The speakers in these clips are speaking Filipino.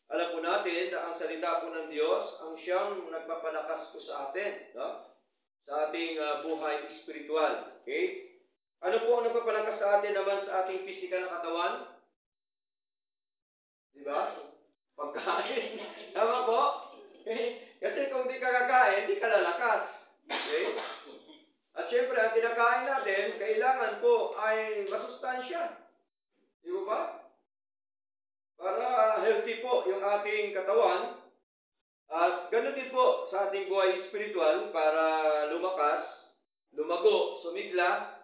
Alam po natin na ang salita po ng Diyos ang siyang nagpapalakas po sa atin, no? Sa ating buhay spiritual. Okay? Ano po ang nagpapalakas sa atin naman sa ating physical na katawan? Diba? Pagkain. Tama po? Okay? Kasi kung di ka kakain, di ka lalakas. Okay? At syempre, ang kinakain natin, kailangan po ay masustansya. Di ba? Para healthy po yung ating katawan. At ganun din po sa ating buhay spiritual para lumakas, lumago, sumigla,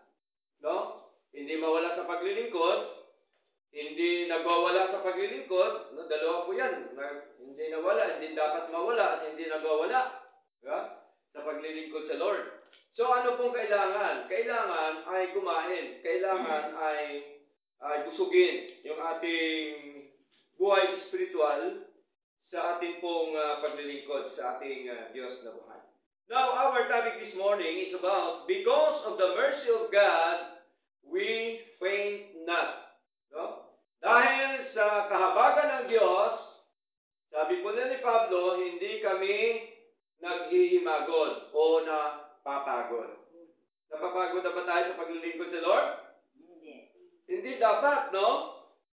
no? Hindi mawala sa paglilingkod, hindi nagwawala sa paglilingkod, no? Dalawa po yan. Hindi nawala, hindi dapat mawala, at hindi nagwawala, diba? Sa paglilingkod sa Lord. So ano pong kailangan? Kailangan ay kumain. Kailangan ay busugin yung ating buhay spiritual sa ating pong paglilingkod sa ating Diyos na buhay. Now, our topic this morning is about, because of the mercy of God, we faint not. No? Dahil sa kahabagan ng Diyos, sabi po na ni Pablo, hindi kami naghihimagod o napapagod. Napapagod na ba tayo sa paglilingkod sa Lord? Hindi dapat, no?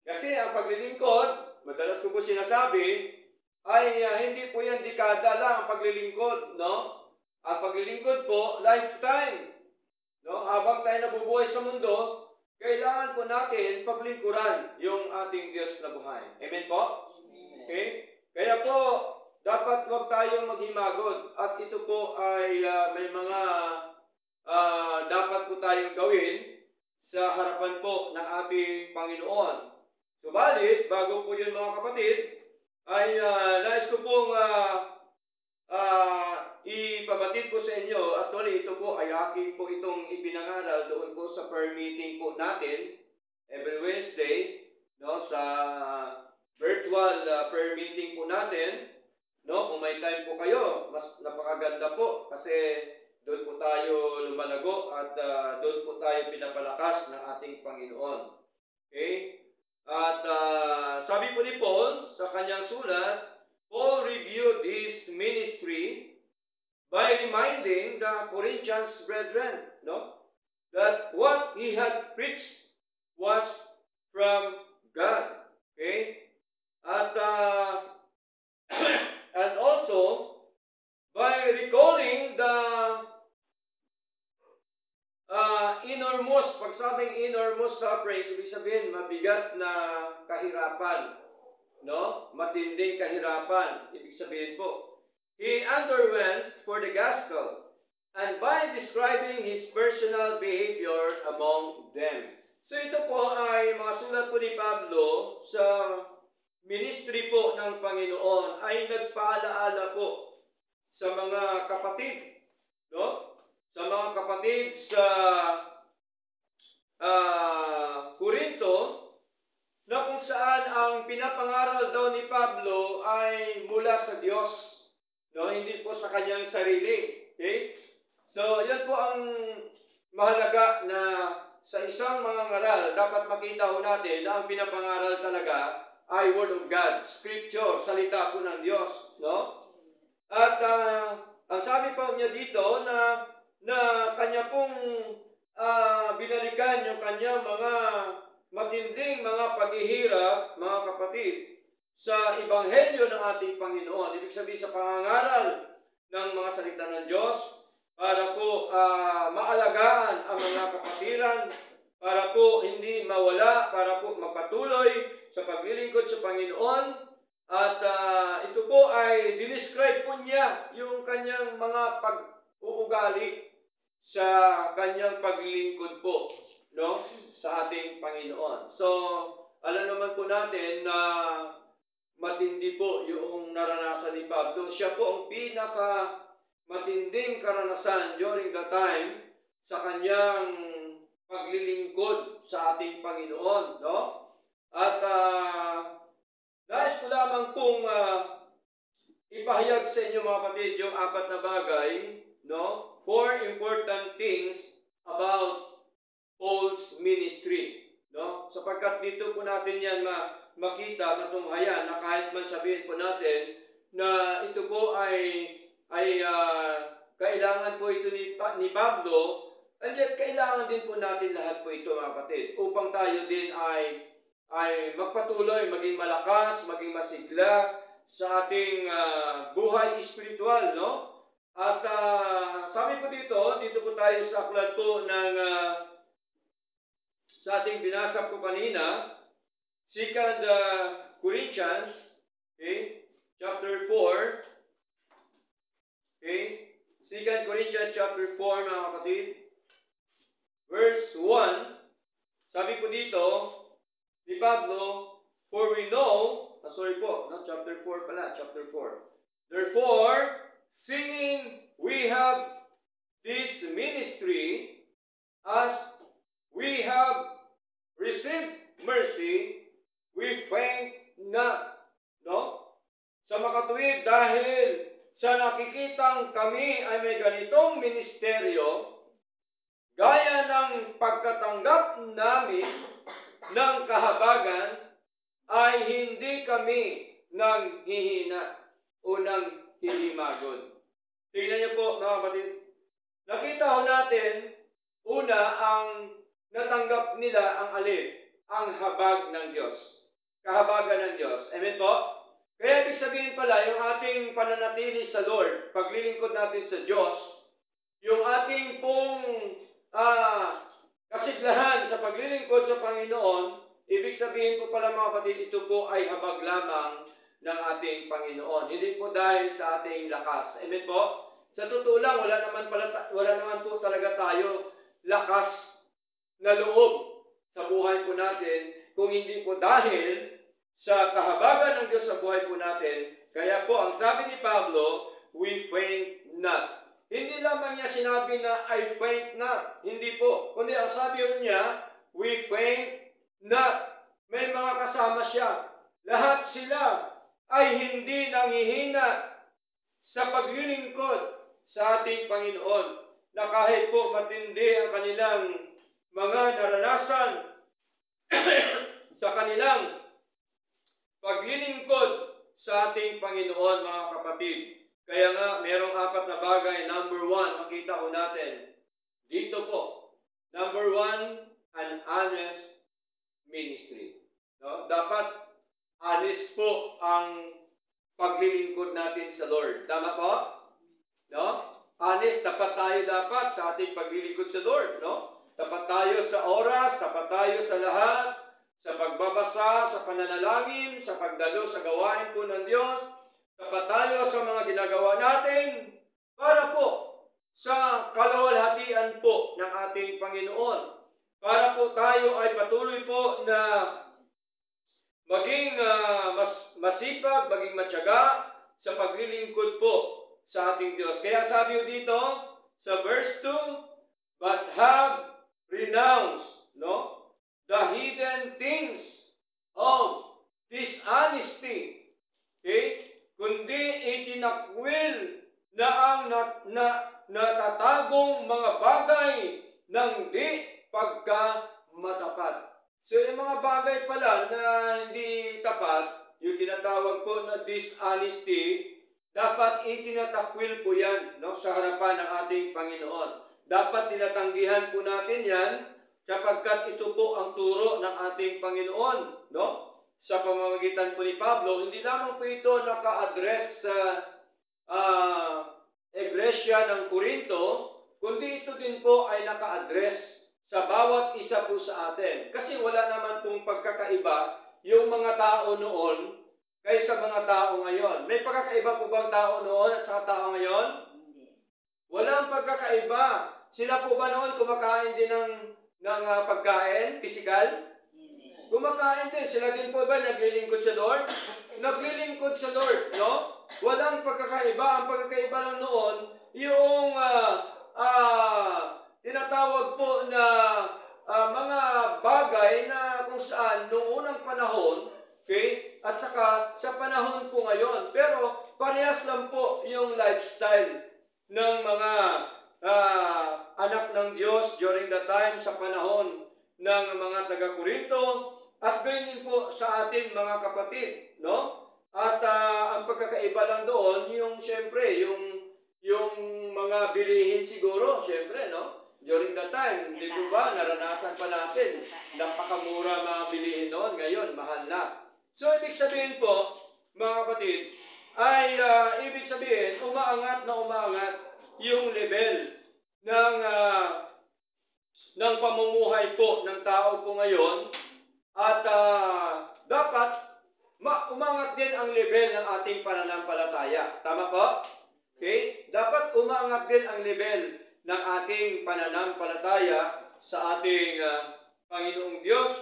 Kasi ang paglilingkod, madalas ko po sinasabi, ay hindi po yan dekada lang ang paglilingkod, no? Ang paglilingkod po, lifetime. No? Habang tayo nabubuhay sa mundo, kailangan po natin paglingkuran yung ating Diyos na buhay. Amen po? Okay? Kaya po, dapat huwag tayong maghimagod. At ito po ay may mga dapat po tayong gawin sa harapan po ng ating Panginoon. Subalit, bago po yun mga kapatid, ay nais ko pong ipabatid po sa inyo. Actually, ito po ay aking po itong ipinangaral doon po sa prayer meeting po natin every Wednesday, no, sa virtual prayer meeting po natin. No, kung may time po kayo, mas napakaganda po kasi doon po tayo lumalago at doon po tayo pinapalakas ng ating Panginoon. Okay? At sabi po ni Paul sa kanyang sulat, Paul reviewed his ministry by reminding the Corinthians brethren, no, that what he had preached was from God. Okay? At and also by recalling the enormous, pagsabing enormous sufferings, ibig sabihin mabigat na kahirapan, no? Matinding kahirapan, ibig sabihin po. He underwent for the gospel, and by describing his personal behavior among them. So ito po ay mga sulat po ni Pablo sa ministry po ng Panginoon ay nagpaalaala po sa mga kapatid, no? Sa mga kapatid sa Corinto, na kung saan ang pinapangaral daw ni Pablo ay mula sa Diyos, no? Hindi po sa kanyang sarili. Okay? So, yan po ang mahalaga na sa isang mga ngaral, dapat makita ho natin na ang pinapangaral talaga ay Word of God, Scripture, salita po ng Diyos. No? At ang sabi po niya dito na kanya pong binalikan yung kanyang mga matinding mga paghihirap, mga kapatid, sa Ebanghelyo ng ating Panginoon. Ibig sabihin sa pangangaral ng mga salita ng Diyos para po maalagaan ang mga kapatiran, para po hindi mawala, para po magpatuloy sa paglilingkod sa Panginoon. At ito po ay dinescribe po niya yung kanyang mga pag-uugali sa kanyang paglilingkod po, no, sa ating Panginoon. So, alam naman po natin na matindi po yung naranasan ni Pablo. Siya po ang pinaka matinding karanasan during the time sa kanyang paglilingkod sa ating Panginoon, no? At nais ko lamang pong ipahayag sa inyo mga kapatid yung 4 na bagay, no? 4 important things about Paul's ministry, no? Sapagkat dito po natin yan makita, matunghayan na kahit man sabihin po natin na ito po ay kailangan po ito ni Pablo, and yet kailangan din po natin lahat po ito, mga kapatid, upang tayo din ay magpatuloy, maging malakas, maging masigla sa ating buhay espiritual, no? At sabi po dito po tayo sa aklat po ng sa ating binasa po kanina, 2 Corinthians, okay, chapter 4, okay, 2 Corinthians chapter 4, mga kapatid, verse 1, sabi po dito ni Pablo, for we know, chapter 4 pala, chapter 4. Therefore, seeing we have this ministry, as we have received mercy, we faint not. No? Sa makatuwid, dahil sa nakikitang kami ay may ganitong ministeryo, gaya ng pagkatanggap namin ng kahabagan, ay hindi kami nang hihina o nang hihimagod. Tingnan niyo po, mga kapatid. Nakita ho natin, una, ang natanggap nila ang alin? Ang habag ng Diyos. Kahabagan ng Diyos. Amen po? Kaya ibig sabihin pala, yung ating pananatili sa Lord, paglilingkod natin sa Diyos, yung ating pong kasiglahan sa paglilingkod sa Panginoon, ibig sabihin po pala, mga kapatid, ito po ay habag lamang ng ating Panginoon. Hindi po dahil sa ating lakas. Amen po? Sa totoo lang, wala naman po talaga tayo lakas na loob sa buhay po natin kung hindi po dahil sa kahabagan ng Diyos sa buhay po natin. Kaya po, ang sabi ni Pablo, we faint not. Hindi lamang niya sinabi na I faint not. Hindi po. Kundi ang sabi niya, we faint not. May mga kasama siya. Lahat sila ay hindi nanghihina sa paglilingkod sa ating Panginoon, na kahit po matindi ang kanilang mga naranasan sa kanilang paglilingkod sa ating Panginoon, mga kapatid. Kaya nga, merong 4 na bagay. Number 1, makita ko natin. Dito po. Number 1, an honest ministry. No? Dapat honest po ang paglilingkod natin sa Lord. Tama po? No? Honest, tapat tayo dapat sa ating paglilingkod sa Lord. No? Tapat tayo sa oras, tapat tayo sa lahat, sa pagbabasa, sa pananalangin, sa pagdalo sa gawain po ng Diyos. Tapat tayo sa mga ginagawa natin para po sa kaluwalhatian po ng ating Panginoon. Para po tayo ay patuloy po na maging masipag, maging matyaga sa paglilingkod po sa ating Diyos. Kaya sabi dito sa verse 2, but have renounced, no, the hidden things of dishonesty. Okay? Kundi itinakwil na ang natatagong mga bagay ng di pagkamatapat. So, yung mga bagay pala na hindi tapat, yung tinatawag po na dishonesty, dapat itinatakwil po yan, no, sa harapan ng ating Panginoon. Dapat tinatanggihan po natin yan sapagkat ito po ang turo ng ating Panginoon, no? Sa pamamagitan po ni Pablo, hindi lamang po ito naka-address sa Iglesia ng Corinto, kundi ito din po ay naka-address sa bawat isa po sa atin. Kasi wala naman pong pagkakaiba yung mga tao noon kaysa mga tao ngayon. May pagkakaiba po bang tao noon at sa tao ngayon? Walang pagkakaiba. Sila po ba noon kumakain din ng pagkain, physical? Kumakain din. Sila din po ba naglilingkod sa Lord? Naglilingkod sa Lord, no? Walang pagkakaiba. Ang pagkakaiba lang noon, yung tinatawag po na mga bagay na kung saan noong unang panahon, okay, at saka sa panahon po ngayon. Pero parehas lang po yung lifestyle ng mga anak ng Diyos during the time sa panahon ng mga taga-Corinto at gayon din po sa atin mga kapatid, no? At ang pagkakaiba lang doon, yung siyempre, yung mga bilihin siguro, siyempre, no? During that time, hindi po ba, naranasan pa natin, napakamura mga bilihin noon, ngayon, mahal na. So, ibig sabihin po, mga kapatid, ay ibig sabihin, umaangat na umaangat yung level ng pamumuhay po ng tao po ngayon, at dapat umangat din ang level ng ating pananampalataya. Tama po? Okay? Dapat umangat din ang level ng ating pananampalataya sa ating Panginoong Diyos.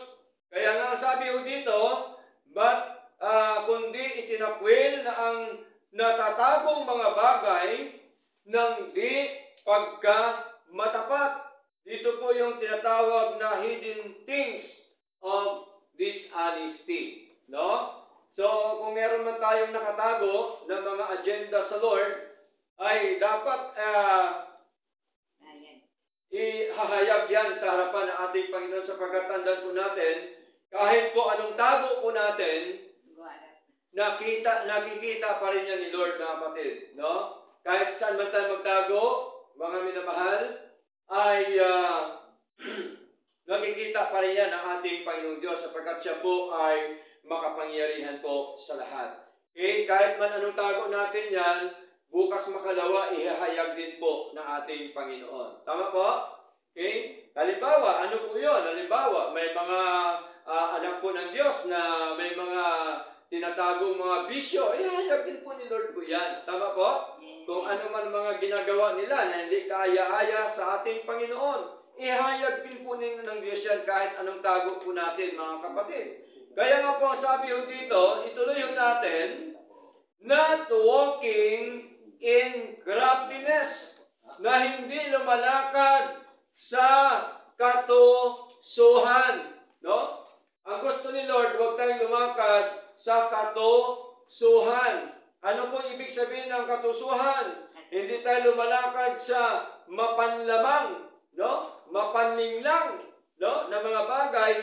Kaya nga sabi ho dito, kundi itinakwil na ang natatagong mga bagay ng di pagkamatapat. Dito po yung tinatawag na hidden things of dishonesty. No? So, kung meron man tayong nakatago ng mga agenda sa Lord, ay dapat ihahayag yan sa harapan ng ating Panginoon, sapagkat tandaan po natin, kahit po anong tago po natin, nakikita pa rin yan ni Lord, mga kapatid. No? Kahit saan man tayo magtago, mga minamahal, ay nakikita pa rin yan ng ating Panginoong Diyos, sapagkat siya po ay makapangyarihan po sa lahat. Okay? Kahit man anong tago natin yan, bukas makalawa, ihahayag din po ng ating Panginoon. Tama po? Okay? Halimbawa, ano po yun? Halimbawa, may mga anak po ng Diyos na may mga tinatagong mga bisyo, ihahayag din po ni Lord po yan. Tama po? Kung ano man mga ginagawa nila na hindi kaaya-aya sa ating Panginoon, ihayag din po ng Diyos yan kahit anong tago po natin, mga kapatid. Kaya nga po sabi ho dito, ituloy ho natin, not walking in craftiness, na hindi lumalakad sa katusuhan. No? Ang gusto ni Lord, huwag tayong lumakad sa katusuhan. Ano po ibig sabihin ng katusuhan? Hindi tayo lumalakad sa mapanlamang, no? Mapanlinglang, no? Na mga bagay.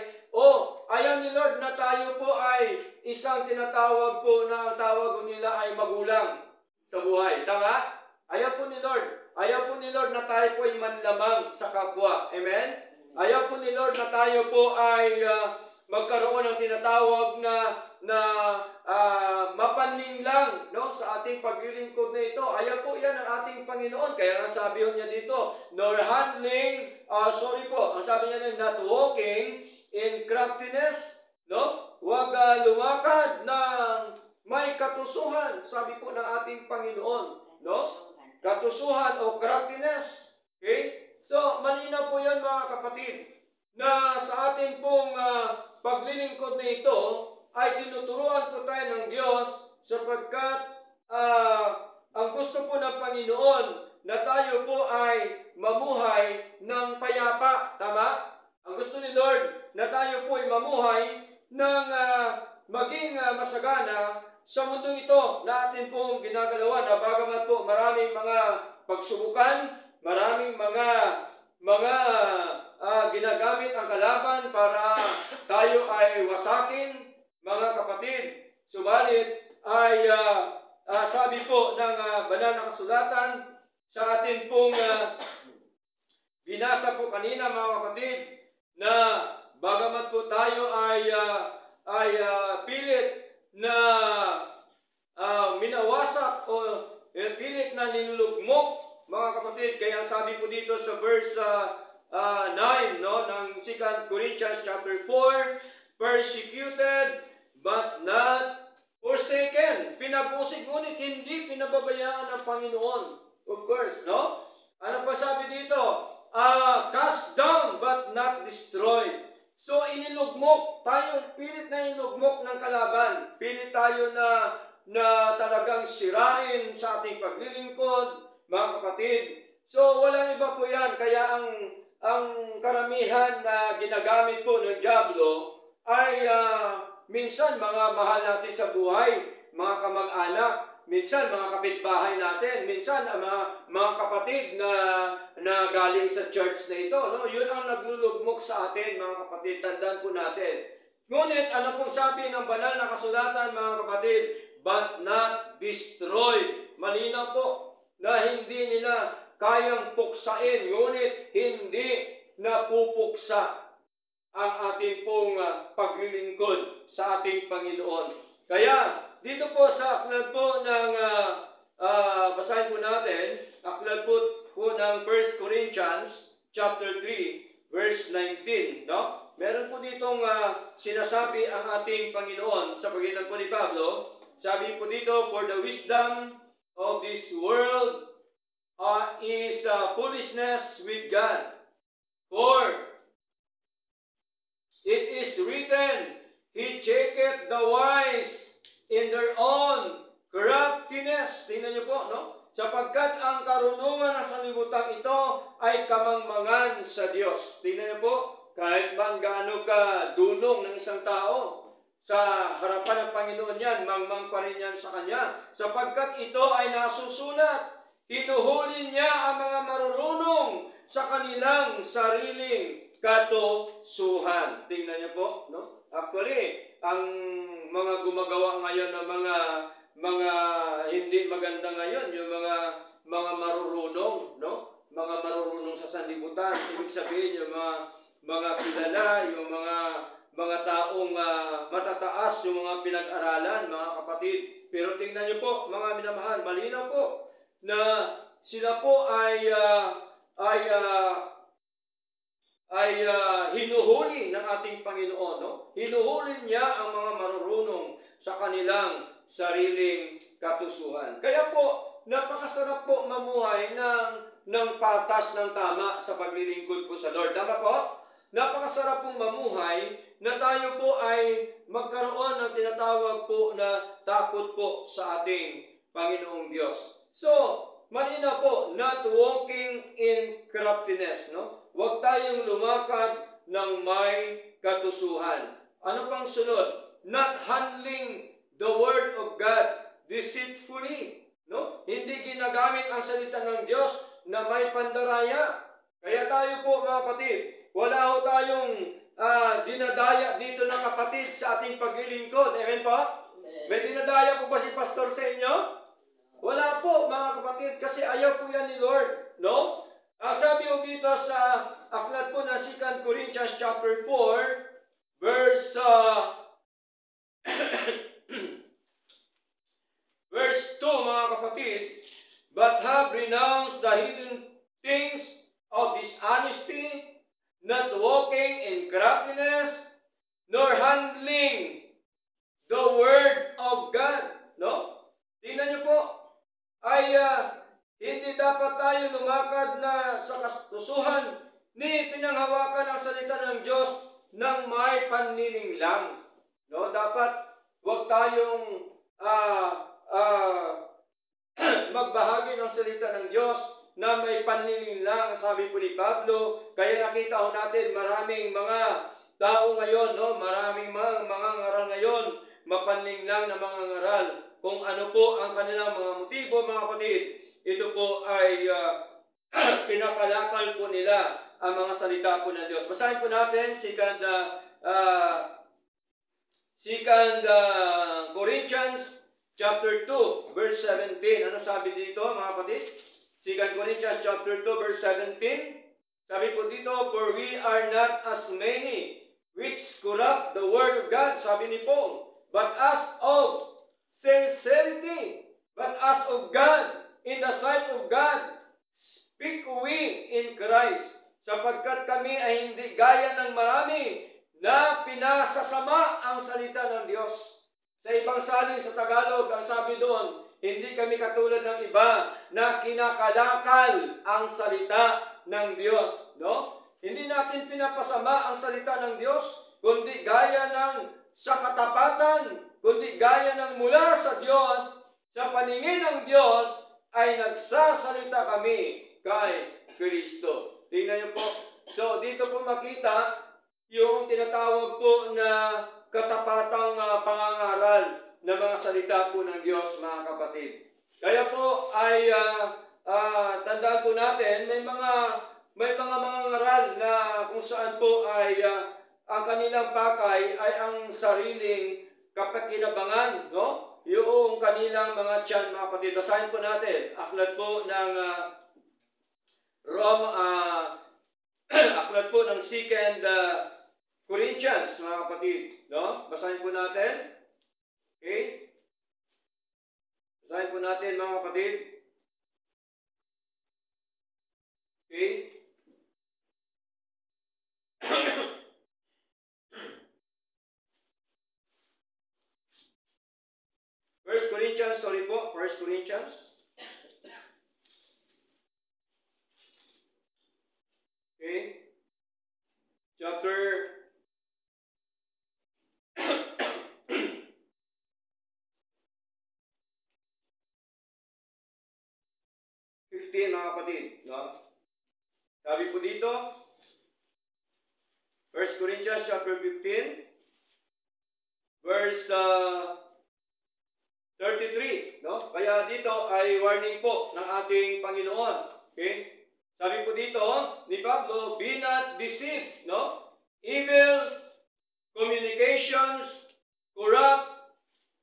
Ayaw ni Lord na tayo po ay isang tinatawag po na ang tawag nila ay magulang sa buhay. Tama? Ayaw po ni Lord. Ayaw po ni Lord na tayo po ay manlamang sa kapwa. Amen? Ayaw po ni Lord na tayo po ay magkaroon ng tinatawag na mapanlinglang, no, sa ating paglilingkod na ito. Ayaw po yan ng ating Panginoon. Kaya nga sabi niya dito, nor handling, ang sabi niya not walking in craftiness, no? Huwag lumakad ng may katusuhan, sabi po ng ating Panginoon, no? Katusuhan o craftiness. Okay? So, malinaw po yan, mga kapatid, na sa ating pong paglilingkod na ito ay tinuturuan po tayo ng Diyos, sapagkat ang gusto po ng Panginoon na tayo po ay mamuhay ng payapa. Tama? Ang gusto ni Lord na tayo po ay mamuhay ng maging masagana sa mundong ito na atin pong ginagalawan, na bagaman po maraming mga pagsubukan, maraming mga ginagamit ang kalaban para tayo ay wasakin, mga kapatid. Subalit ay sabi po ng banal na kasulatan sa atin pong binasa po kanina, mga kapatid, na bagamat po tayo ay pilit na minawasak o pilit na nilulugmok, mga kapatid. Kaya sabi po dito sa verse 9, no, ng 2 Corinthians chapter 4, persecuted but not forsaken. Pinag-usig ngunit hindi pinababayaan ng Panginoon. Of course, no? Ano pa sabi dito? Cast down but not destroyed. So, inilugmok tayo, pilit na inilugmok ng kalaban. Pilit tayo na talagang sirain sa ating paglilingkod, mga kapatid. So, walang iba po yan. Kaya ang karamihan na ginagamit po ng dyablo ay minsan mga mahal natin sa buhay, mga kamag-anak, minsan mga kapitbahay natin, minsan mga kapatid na galing sa church na ito. No? Yun ang naglulugmok sa atin, mga kapatid. Tandaan po natin. Ngunit ano pong sabi ng banal na kasulatan, mga kapatid? But not destroyed. Malinaw po na hindi nila kayang puksain, ngunit hindi napupuksa ang ating pong paglilingkod sa ating Panginoon. Kaya, dito po sa aklat po ng, basahin po natin, aklat po ng 1 Corinthians chapter 3, verse 19, no? Meron po ditong sinasabi ang ating Panginoon sa pagitan po ni Pablo. Sabi po dito, for the wisdom of this world is foolishness with God. For it is written, He checketh the wise in their own craftiness. Tingnan niyo po, no? Sapagkat ang karunungan ng sanlibutan ito ay kamangmangan sa Diyos. Tingnan niyo po, kahit man gaano ka dunong ng isang tao, sa harapan ng Panginoon yan, mangmang pa rin yan sa Kanya. Sapagkat ito ay nasusulat, hinuhuli niya ang mga marurunong sa kanilang sariling katusuhan. Tingnan niyo po, no? Actually, ang mga gumagawa ngayon ng mga hindi maganda ngayon, yung mga marurunong, no? Mga marurunong sa sanlibutan, ibig sabihin yung mga kilala, yung mga taong matataas, yung mga pinag-aralan, mga kapatid. Pero tingnan niyo po, mga minamahal, malinaw po na sila po ay hinuhuli ng ating Panginoon, no? Hinuhuli niya ang mga marurunong sa kanilang sariling katusuhan. Kaya po, napakasarap po mamuhay ng patas ng tama sa paglilingkod po sa Lord. Tama po? Napakasarap pong mamuhay na tayo po ay magkaroon ng tinatawag po na takot po sa ating Panginoong Diyos. So, malinaw po, not walking in craftiness, no? Huwag tayong lumakad ng may katusuhan. Ano pang sunod? Not handling the Word of God deceitfully, no? Hindi ginagamit ang salita ng Diyos na may pandaraya. Kaya tayo po, mga kapatid, wala ho tayong dinadaya dito ng kapatid sa ating paglilingkod. Amen po? May dinadaya po ba si pastor sa inyo? Wala po, mga kapatid, kasi ayaw po yan ni Lord, no? Sabi po dito sa aklat po ng 2 Corinthians chapter 4, verse verse 2, mga kapatid, but have renounced the hidden things of dishonesty, not walking in craftiness, nor handling the Word of God. No? Tingnan niyo po, ay hindi dapat tayo lumakad na sa katusuhan ni pinanghawakan ang salita ng Diyos ng may panliling lang. No? Dapat huwag tayong magbahagi ng salita ng Diyos na may panliling lang, sabi po ni Pablo. Kaya nakita ho natin maraming mga tao ngayon, no? Maraming mga ngaral ngayon, mapanling lang na mga ngaral. Kung ano po ang kanilang mga motibo, mga kapatid, ito po ay pinakalakal po nila ang mga salita po ng Diyos. Basahin po natin 2 Corinthians chapter 2, verse 17. Ano sabi dito, mga kapatid? 2 Corinthians chapter 2, verse 17. Sabi po dito, for we are not as many which corrupt the word of God, sabi ni Paul, but as of sincerity, but as of God, in the sight of God, speak we in Christ, sapagkat kami ay hindi gaya ng marami na pinasasama ang salita ng Diyos. Sa ibang salin sa Tagalog, ang sabi doon, hindi kami katulad ng iba na kinakalakal ang salita ng Diyos. No? Hindi natin pinapasama ang salita ng Diyos, kundi gaya ng sa katapatan, kundi gaya ng mula sa Diyos, sa paningin ng Diyos, ay nagsasalita kami kay Kristo. Tingnan niyo po. So, dito po makita yung tinatawag po na katapatang pangangaral ng mga salita po ng Diyos, mga kapatid. Kaya po ay tandaan po natin, may mga ngaral na kung saan po ay ang kanilang pakay ay ang sariling kapakinabangan, no? Yung kanilang mga tiyan, mga kapatid. Basahin po natin. Aklat po ng aklat po ng 2 Corinthians, mga kapatid. No? Basahin po natin. Okay? Basahin po natin, mga kapatid. Okay? 1 Corinthians, sorry po, 1 Corinthians. Okay? Chapter 15, mga kapatid. No? Sabi po dito, 1 Corinthians chapter 15, verse 33. No? Kaya dito ay warning po ng ating Panginoon. Okay? Sabi po dito ni Pablo, be not deceived. No? Evil communications corrupt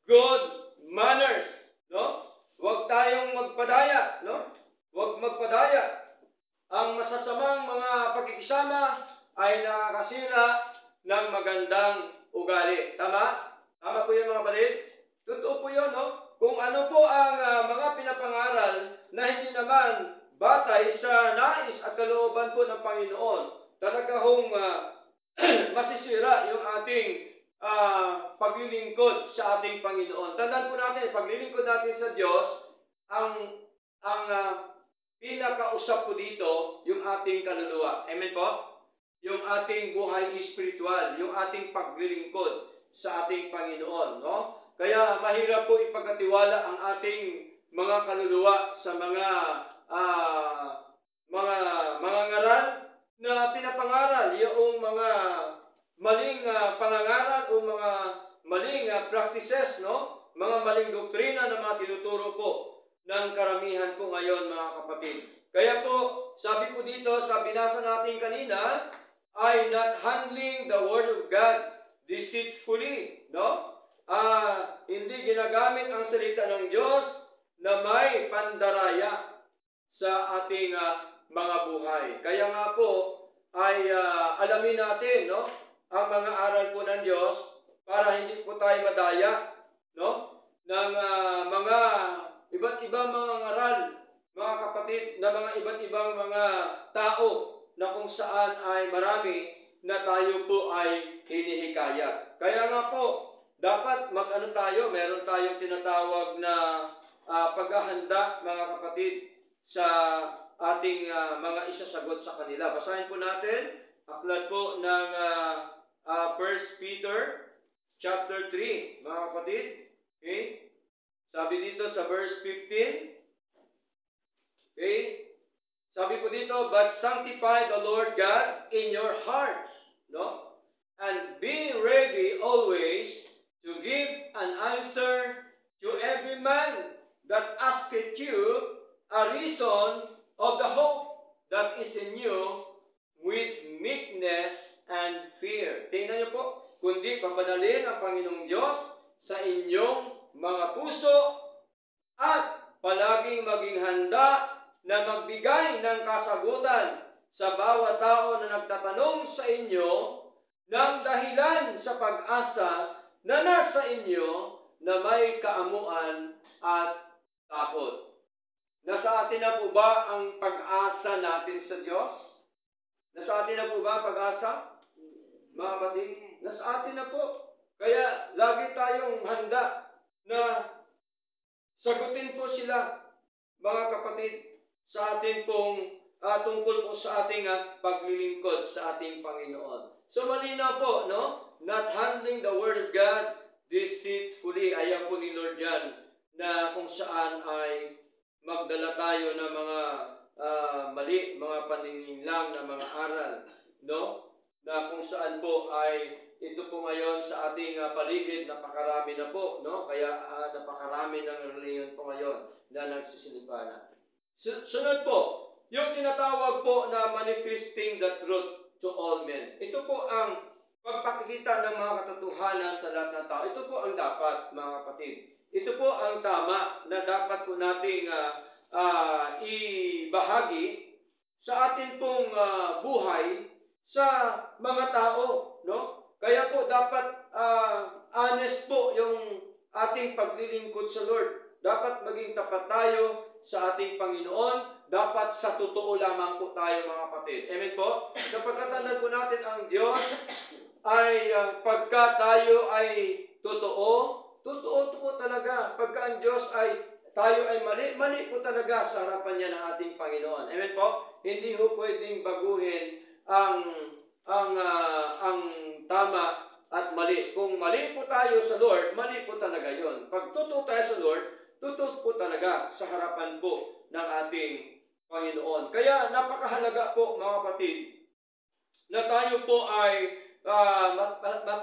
good manners. No? Huwag tayong magpadaya. No? Huwag magpadaya. Ang masasamang mga pakikisama ay nakakasira ng magandang ugali. Tama? Tama po yun, mga kapatid? Totoo po yun, no? Kung ano po ang mga pinapangaral na hindi naman batay sa nais at kalooban po ng Panginoon, talaga hong masisira yung ating paglilingkod sa ating Panginoon. Tandaan po natin, paglilingkod natin sa Diyos, ang pinakausap po dito yung ating kaluluwa. Amen po? Yung ating buhay espiritual, yung ating paglilingkod sa ating Panginoon. No? Kaya mahirap po ipagkatiwala ang ating mga kaluluwa sa mga ngaral na pinapangaral, yung mga maling pangangaral o mga maling practices, no? Mga maling doktrina na mga tinuturo po ng karamihan po ngayon, mga kapatid. Kaya po, sabi po dito, sa binasa natin kanina, ay not handling the Word of God deceitfully, no? Hindi ginagamit ang salita ng Diyos na may pandaraya sa ating mga buhay. Kaya nga po, ay alamin natin, no? Ang mga aral po ng Diyos para hindi po tayo madaya, no? Ng mga iba't ibang mga ngaral, mga kapatid, na mga iba't ibang mga tao na kung saan ay marami na tayo po ay hinihikayat. Kaya nga po, dapat meron tayong tinatawag na paghahanda, mga kapatid, sa ating mga isasagot sa kanila. Basahin po natin, aklat po ng 1 Peter chapter 3, mga kapatid. Okay? Sabi dito sa verse 15, okay? Sabi po dito, but sanctify the Lord God in your hearts, no? And be ready always to give an answer to every man that asketh you a reason of the hope that is in you with meekness and fear. Tingnan niyo po, kundi papadalin ang Panginoong Diyos sa inyong mga puso at palaging maging handa na magbigay ng kasagutan sa bawat tao na nagtatanong sa inyo ng dahilan sa pag-asa na nasa inyo na may kaamuan at takot. Nasa atin na po ba ang pag-asa natin sa Diyos? Nasa atin na po ba ang pag-asa? Mga kapatid, nasa atin na po. Kaya lagi tayong handa na sagutin po sila, mga kapatid, sa ating pong tungkol po sa ating paglilingkod sa ating Panginoon. So malinaw po, no? Not handling the Word of God deceitfully. Ayaw po ni Lord yan na kung saan ay magdala tayo ng mga mali, mga panininglang na mga aral, no? Na kung saan po ay ito po ngayon sa ating paligid, napakarami na po, no? Kaya napakarami ng reliyon po ngayon na nagsisilipanan. Sunod po, yung tinatawag po na manifesting the truth to all men. Ito po ang pagpakikita ng mga katotohanan sa lahat ng tao. Ito po ang dapat, mga kapatid. Ito po ang tama na dapat po nating ibahagi sa atin pong buhay sa mga tao, no? Kaya po dapat honest po yung ating paglilingkod sa Lord. Dapat maging tapat tayo sa ating Panginoon. Dapat sa totoo lamang po tayo, mga kapatid. Amen po? Sapagkat alam po natin ang Diyos ay pagka tayo ay totoo po talaga. Pagka ang Diyos ay tayo ay mali po talaga sa harapan niya ng ating Panginoon. Amen po? Hindi ho pwedeng baguhin ang tama at mali. Kung mali po tayo sa Lord, mali po talaga yon. Pag totoo tayo sa Lord, totoo po talaga sa harapan po ng ating Panginoon. Kaya napakahalaga po, mga kapatid, na tayo po ay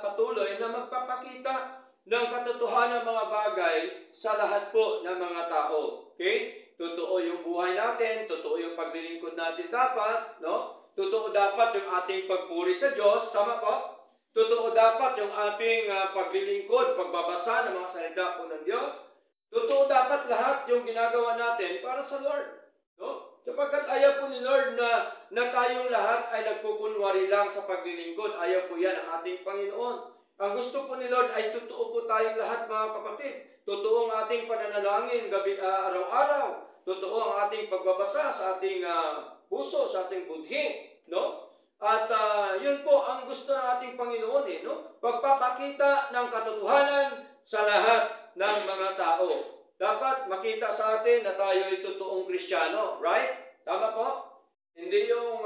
patuloy na magpapakita ng katotohanan ng mga bagay sa lahat po ng mga tao. Okay? Totoo yung buhay natin, totoo yung paglilingkod natin dapat, no? Totoo dapat yung ating pagpuri sa Diyos, tama po? Totoo dapat yung ating paglilingkod, pagbabasa ng mga salita po ng Diyos. Totoo dapat lahat yung ginagawa natin para sa Lord, no? Sapagkat ayaw po ni Lord na tayong lahat ay nagkukunwari lang sa paglilingkod. Ayaw po yan ang ating Panginoon. Ang gusto po ni Lord ay totoo po tayong lahat, mga kapatid. Totoo ang ating pananalangin araw-araw. Totoo ang ating pagbabasa sa ating puso, sa ating budhi, no? At yun po ang gusto ng ating Panginoon, no? Pagpapakita ng katotohanan sa lahat ng mga tao. Dapat makita sa atin na tayo ay totoong Kristiyano, right? Tama po? Hindi yung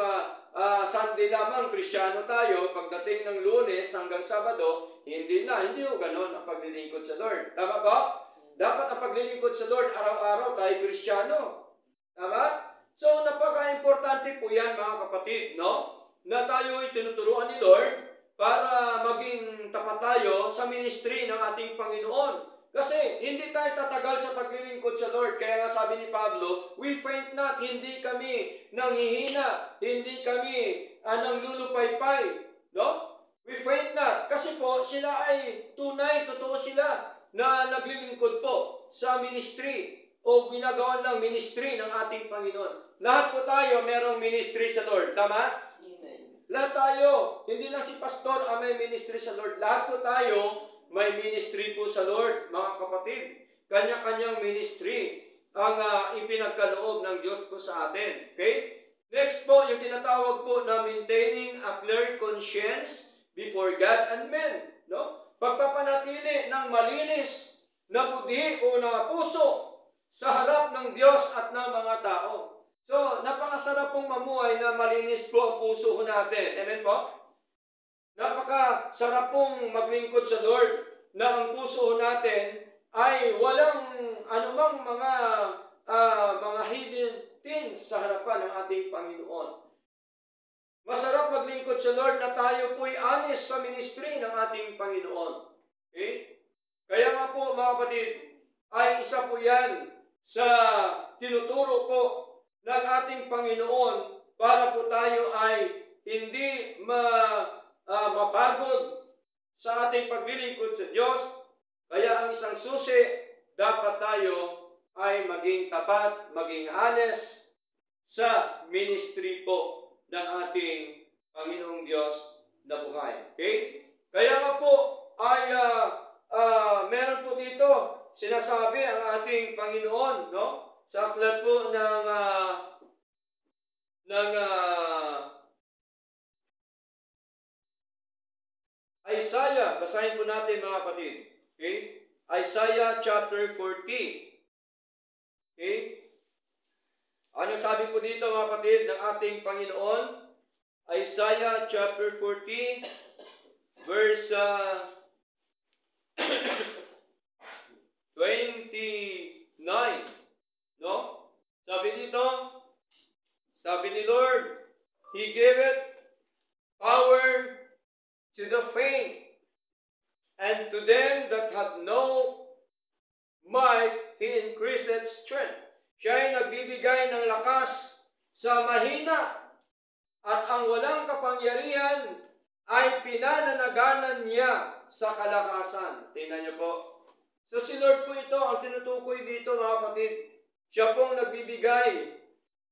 Sunday lamang Kristiyano tayo, pagdating ng Lunes hanggang Sabado, hindi yung ganon ang paglilingkod sa Lord. Tama po? Dapat ang paglilingkod sa Lord, araw-araw tayo Kristiyano. Tama? So, napaka-importante po yan, mga kapatid, no? Na tayo ay tinuturuan ni Lord para maging tapat tayo sa ministry ng ating Panginoon. Kasi hindi tayo tatagal sa paglilingkod sa Lord. Kaya nga sabi ni Pablo, we faint not, hindi kami nanghihina, hindi kami nanglulupaypay. No? We faint not. Kasi po, sila ay tunay, totoo sila na naglilingkod po sa ministry o ginagawa ng ministry ng ating Panginoon. Lahat po tayo merong ministry sa Lord. Tama? Amen. Lahat tayo. Hindi lang si pastor ang may ministry sa Lord. Lahat po tayo may ministry po sa Lord, mga kapatid. Kanya-kanyang ministry ang ipinagkaloob ng Diyos po sa atin. Okay? Next po, yung tinatawag po na maintaining a clear conscience before God and men. No? Pagpapanatili ng malinis na budhi o na puso sa harap ng Diyos at ng mga tao. So, napakasarap pong mamuhay na malinis po ang puso natin. Amen po? Napakasarap pong maglingkod sa Lord na ang puso natin ay walang anumang mga hidden things sa harapan ng ating Panginoon. Masarap maglingkod sa Lord na tayo po'y honest sa ministry ng ating Panginoon. Okay? Kaya nga po, mga kapatid, ay isa po yan sa tinuturo po ng ating Panginoon para po tayo ay hindi mapagod sa ating paglilingkod sa Diyos. Kaya ang isang susi, dapat tayo ay maging tapat, maging honest sa ministry po ng ating Panginoong Diyos na buhay. Okay? Kaya nga po ay meron po dito sinasabi ang ating Panginoon, no? Sa aklat po ng Isaiah, basahin po natin, mga kapatid. Okay? Isaiah chapter 40. Okay? Ano sabi po dito, mga kapatid, ng ating Panginoon? Isaiah chapter 40, verse 29. No? Sabi dito, sabi ni Lord, He giveth power to the faint, and to them that have no might, He increaseth strength. Siya ay nagbibigay ng lakas sa mahina, at ang walang kapangyarihan ay pinananaganan niya sa kalakasan. Tingnan niyo po. So si Lord po ito ang tinutukoy dito mga kapatid. Siya pong nagbibigay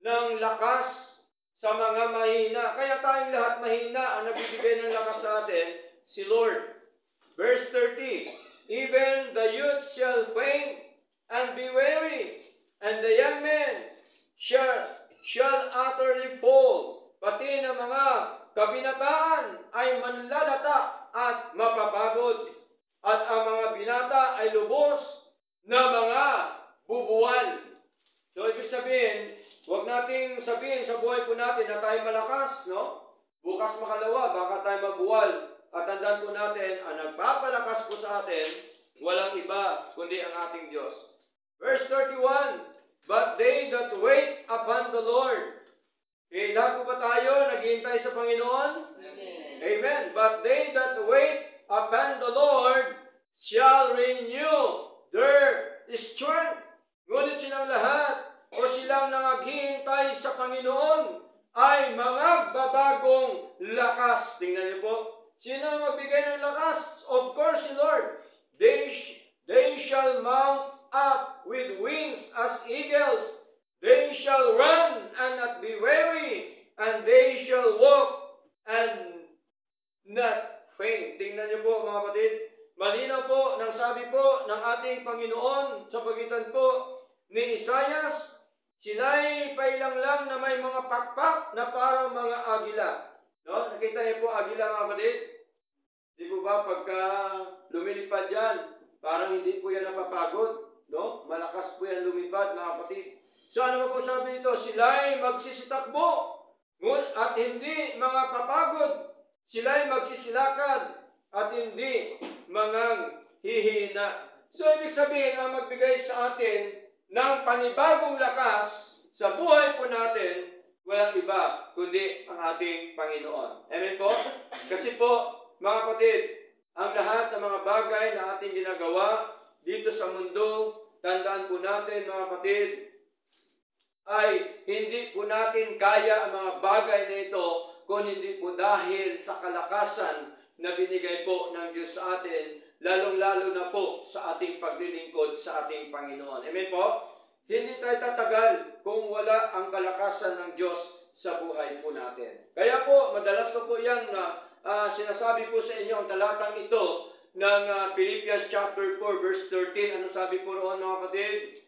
ng lakas sa mga mahina. Kaya tayong lahat mahina ang nagbibigay ng lakas sa atin, si Lord. Verse 30, even the youth shall faint and be weary, and the young men shall utterly fall. Pati ng mga kabinataan ay manlalata at mapapagod. At ang mga binata ay lubos na mga bubuwal. So, ibig sabihin, huwag nating sabihin sa buhay po natin na tayo malakas, no? Bukas makalawa, baka tayo mabuwal. At tandaan po natin, ang nagpapalakas po sa atin, walang iba, kundi ang ating Diyos. Verse 31, but they that wait upon the Lord. Lahat po ba tayo naghihintay sa Panginoon? Amen. Amen. But they that wait upon the Lord shall renew their strength. Ngunit silang lahat o silang nangaghihintay sa Panginoon ay mga babagong lakas. Tingnan niyo po. Sino ang magbigay ng lakas? Of course, si Lord. They shall mount up with wings as eagles. They shall run and not be weary, and they shall walk and not faint. Tingnan niyo po mga kapatid. Malinaw po ng sabi po ng ating Panginoon sa pagitan po ni Isaias, sila'y pailang lang na may mga pakpak na parang mga agila. No? Nakita niyo po agila mga kapatid? Di po ba pagka lumilipad yan, parang hindi po yan napapagod. No? Malakas po yan lumipad mga kapatid. So ano po sabi nito? Sila'y magsisitakbo at hindi mga papagod. Sila'y magsisilakad at hindi mga hihina. So ibig sabihin, ang magbigay sa atin ng panibagong lakas sa buhay po natin, walang iba kundi ang ating Panginoon. Amen po? Kasi po, mga kapatid, ang lahat ng mga bagay na ating ginagawa dito sa mundo, tandaan po natin mga kapatid, ay hindi po natin kaya ang mga bagay na ito kung hindi po dahil sa kalakasan na binigay po ng Diyos sa atin, lalong-lalo na po sa ating paglilingkod sa ating Panginoon. Amen po? Hindi tayo tatagal kung wala ang kalakasan ng Diyos sa buhay po natin. Kaya po, madalas ko po yan na sinasabi po sa inyo ang talatang ito ng Philippians chapter 4 verse 13. Ano sabi po roon mga kapatid?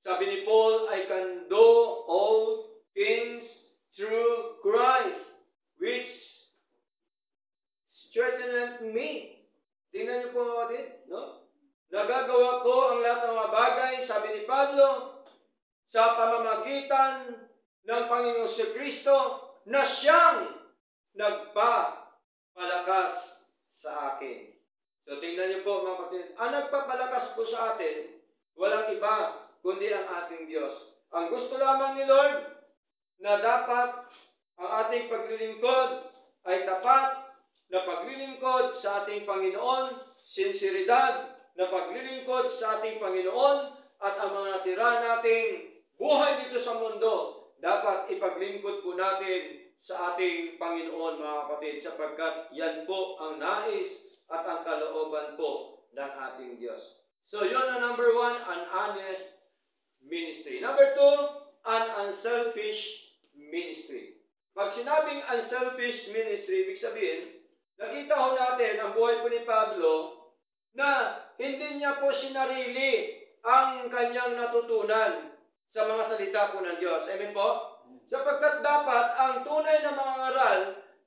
Sabi ni Paul, I can do all things through Christ, which strengtheneth me. Tingnan niyo po mga kapatid, no? Nagagawa ko ang lahat ng mga bagay, sabi ni Pablo, sa pamamagitan ng Panginoong Kristo na siyang nagpapalakas sa akin. So tingnan niyo po mga kapatid, ang nagpapalakas po sa atin, walang iba kundi ang ating Diyos. Ang gusto lamang ni Lord na dapat ang ating paglilingkod ay tapat na paglilingkod sa ating Panginoon, sinseridad na paglilingkod sa ating Panginoon, at ang mga natira nating buhay dito sa mundo, dapat ipaglingkod po natin sa ating Panginoon mga kapatid, sapagkat yan po ang nais at ang kalooban po ng ating Diyos. So yun ang number 1, an honest ministry. Number 2, an unselfish ministry. Pag sinabing unselfish ministry, ibig sabihin, nakita ho natin ang buhay po ni Pablo na hindi niya po sinarili ang kanyang natutunan sa mga salita po ng Diyos. Amen po? Sapagkat dapat ang tunay na mga ngaral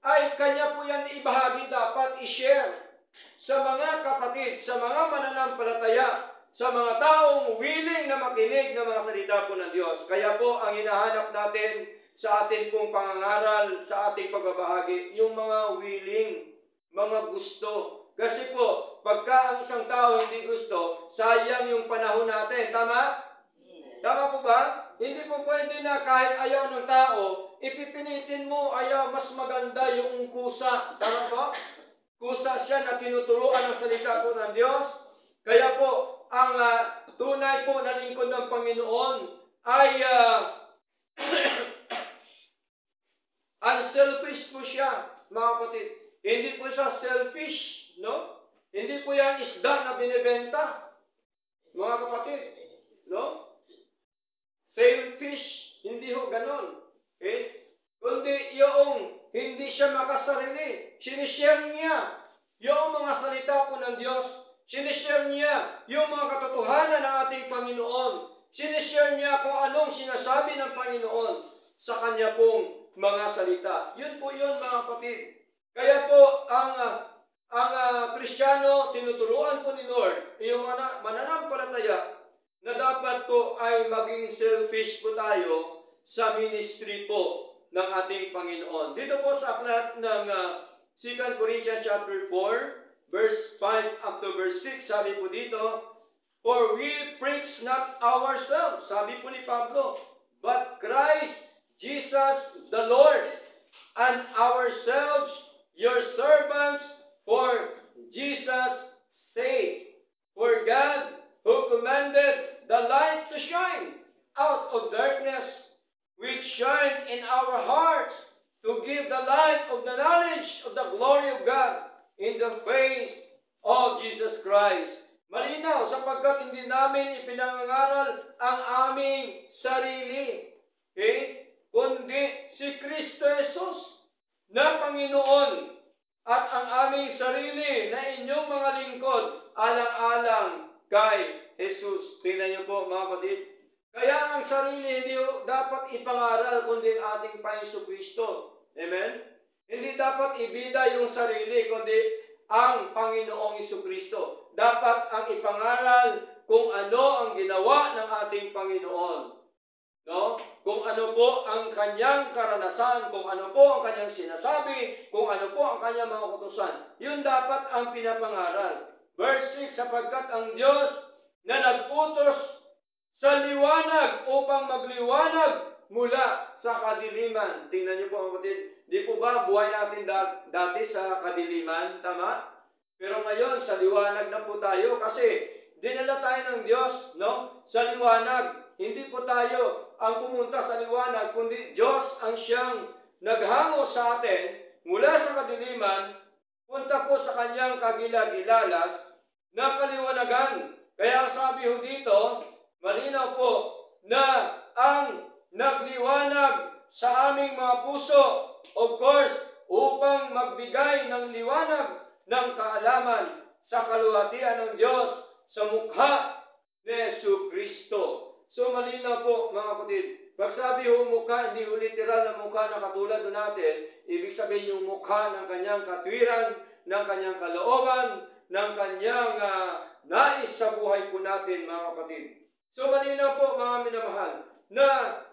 ay kanya po yan ibahagi, dapat i-share sa mga kapatid, sa mga mananampalataya, sa mga taong willing na makinig ng mga salita po ng Diyos. Kaya po ang hinahanap natin sa ating pong pangangaral, sa ating pagbabahagi, yung mga willing, mga gusto. Kasi po, pagka ang isang tao hindi gusto, sayang yung panahon natin. Tama? Tama po ba? Hindi po pwede na kahit ayaw ng tao, ipipinitin mo, ayaw, mas maganda yung kusa. Tama po? Kusa siya na tinuturuan ng salita po ng Diyos. Kaya po, ang tunay po na lingkod ng Panginoon ay unselfish po siya, mga kapatid. Hindi po siya selfish, no? Hindi po yan isda na binibenta, mga kapatid, no? Selfish, hindi ho ganon. Okay? Kundi yung hindi siya makasarili, sinishare niya yung mga salita po ng Diyos, sinishare niya yung mga katotohanan ng ating Panginoon, sinishare niya kung anong sinasabi ng Panginoon sa kanya pong mga salita. Yun po yun, mga kapatid. Kaya po, ang Kristiyano, tinuturuan po ni Lord, yung mananampalataya, na dapat po ay maging selfish po tayo sa ministry po ng ating Panginoon. Dito po sa aklat ng 2 Corinthians chapter 4, verse 5 up to verse 6, sabi po dito, "For we preach not ourselves," sabi po ni Pablo, "but Christ Jesus the Lord, and ourselves your servants for Jesus' sake. For God, who commanded the light to shine out of darkness, which shine in our hearts to give the light of the knowledge of the glory of God in the face of Jesus Christ." Malinaw, sapagkat hindi namin ipinangangaral ang aming sarili, okay? Kundi si Kristo Jesus na Panginoon, at ang aming sarili na inyong mga lingkod alang-alang kay Jesus. Tingnan niyo po, mga kapatid. Kaya ang sarili hindi dapat ipangaral kundi ang ating Panginoon Kristo. Amen? Hindi dapat ibida yung sarili kundi ang Panginoong Kristo. Dapat ang ipangaral kung ano ang ginawa ng ating Panginoon. No? Kung ano po ang kanyang karanasan, kung ano po ang kanyang sinasabi, kung ano po ang kanyang mga utusan. Yun dapat ang pinapangaral. Verse 6, "Sapagkat ang Diyos na nag-utos sa liwanag upang magliwanag mula sa kadiliman." Tingnan niyo po, kapatid. Di po ba buhay natin dati sa kadiliman? Tama? Pero ngayon, sa liwanag na po tayo kasi dinala tayo ng Diyos, no? Sa liwanag. Hindi po tayo ang pumunta sa liwanag, kundi Diyos ang siyang naghango sa atin mula sa kadiliman, punta po sa kanyang kagilagilalas na kaliwanagan. Kaya sabi ho dito, malinaw po na ang nagliwanag sa aming mga puso, of course, upang magbigay ng liwanag ng kaalaman sa kaluwalhatian ng Diyos sa mukha ni Jesucristo. So malinaw po, mga kapatid. Pag sabi ho mukha, hindi ho literal na mukha na katulad natin. Ibig sabihin yung mukha ng kanyang katwiran, ng kanyang kalooban, ng kanyang nais sa buhay po natin, mga kapatid. So malinaw po, mga minamahal, na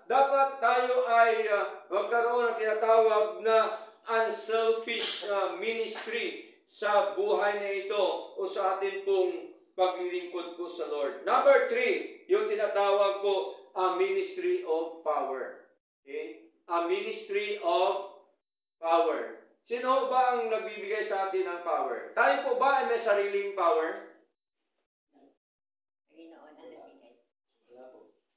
dapat tayo ay magkaroon ng tinatawag na unselfish ministry sa buhay na ito o sa atin pong paglilingkod po sa Lord. Number 3, yung tinatawag po a ministry of power. Okay? A ministry of power. Sino ba ang nagbibigay sa atin ng power? Tayo po ba ay may sariling power?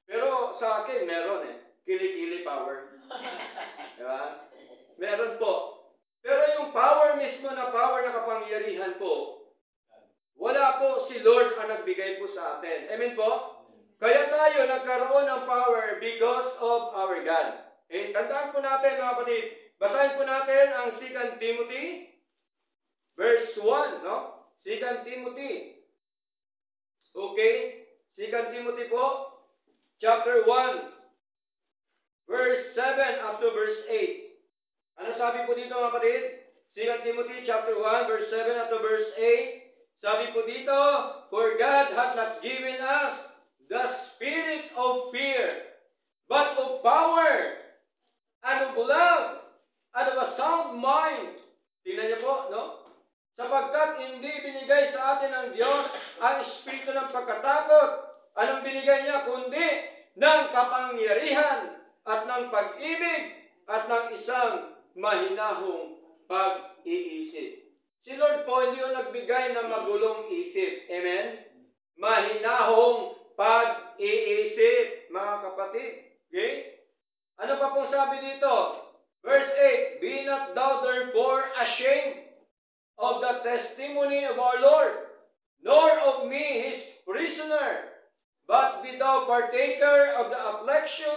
Pero sa akin, meron Kili-kili power. Diba? Meron po. Pero yung power mismo na power na kapangyarihan po, wala po, si Lord ang nagbigay po sa atin. Amen po? Kaya tayo nagkaroon ng power because of our God. Okay? Tandaan po natin, mga kapatid. Basahin po natin ang 2 Timothy, verse 1. No? 2 Timothy. Okay? 2 Timothy po, chapter 1, verse 7 up to verse 8. Ano sabi po dito, mga kapatid? 2 Timothy chapter 1, verse 7 up to verse 8. Sabi po dito, "For God hath not given us the spirit of fear, but of power, and of love, and of a sound mind." Tingnan niyo po, no? Sapagkat hindi binigay sa atin ng Diyos ang espiritu ng pagkatakot. Anong binigay niya? Kundi ng kapangyarihan at ng pag-ibig at ng isang mahinahong pag-iisip. Si Lord po hindi yung nagbigay ng magulong isip. Amen? Mahinahong pag-iisip, mga kapatid. Okay? Ano pa pong sabi dito? Verse 8, "Be not thou therefore ashamed of the testimony of our Lord, nor of me his prisoner, but be thou partaker of the affliction